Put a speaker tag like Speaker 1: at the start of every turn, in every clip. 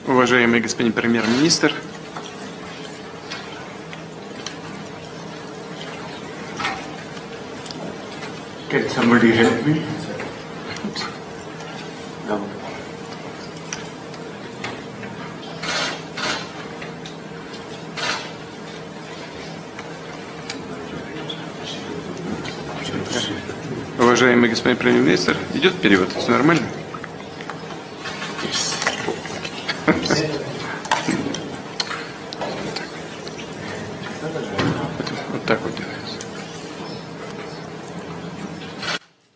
Speaker 1: Уважаемый господин премьер-министр,
Speaker 2: Can somebody help me? No.
Speaker 1: уважаемый господин премьер-министр, идет перевод, все нормально? Вот так вот делается.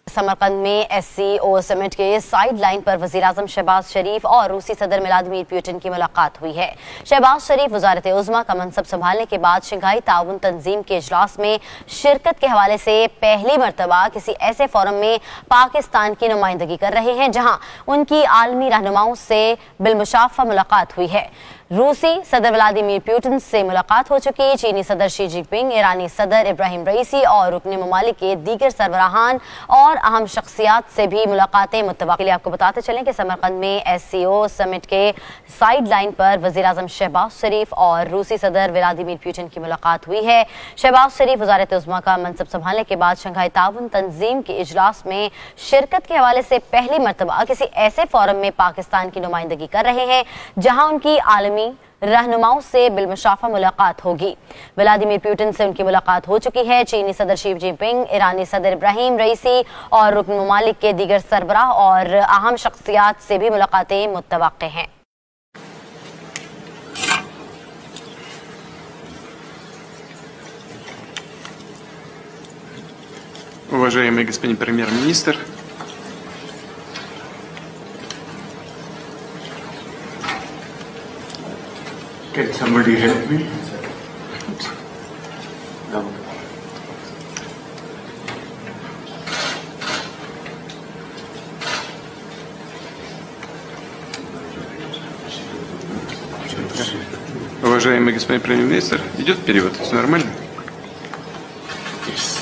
Speaker 3: Samarkand में SCO summit के side line पर वज़ीर-ए-आज़म शहबाज शरीफ और रूसी सदर व्लादिमीर पुतिन की मुलाकात हुई है। शहबाज शरीफ वज़ारत उज़्मा का मनसब संभालने के बाद शंघाई ताउन तंजीम के इजलास में शिरकत के हवाले से पहली मरतबा किसी ऐसे फोरम में पाकिस्तान की नुमाइंदगी कर रहे हैं जहां उनकी आलमी रहनुमाओं से बिलमुशाफा मुलाकात हुई है। रूसी सदर व्लादिमीर पुतिन से मुलाकात हो चुकी, चीनी सदर शी जिनपिंग, ईरानी सदर इब्राहिम रईसी और रुकने ममालिक के दीगर सरबराहान और अहम शख्सियात से भी मुलाकातें मुत्तबा। के लिए आपको बताते चलें कि समरकंद में SCO समिट के साइड लाइन पर वज़ीर-ए-आज़म शहबाज शरीफ और रूसी सदर व्लादिमीर पुतिन की मुलाकात हुई है। शहबाज शरीफ वज़ारत उज़्मा का मनसब संभालने के बाद शंघाई ताउन तंजीम के इजलास में शिरकत के हवाले से पहली मरतबा किसी ऐसे फोरम में पाकिस्तान की नुमाइंदगी कर रहे हैं जहां उनकी आलमी रहनुमाओं से बिलमुशाफा मुलाकात होगी। व्लादिमीर पुतिन से उनकी मुलाकात हो चुकी है। चीनी सदर शी जिनपिंग, ईरानी सदर इब्राहिम रईसी और रुकन ममालिक के दीगर सरबराह और अहम शख्सियात से भी मुलाकातें मुत्तवक्के हैं।
Speaker 1: Уважаемый господин премьер-министр,
Speaker 2: Can somebody help me? No.
Speaker 1: уважаемый господин премьер-министр, идет перевод, все нормально?
Speaker 2: Yes.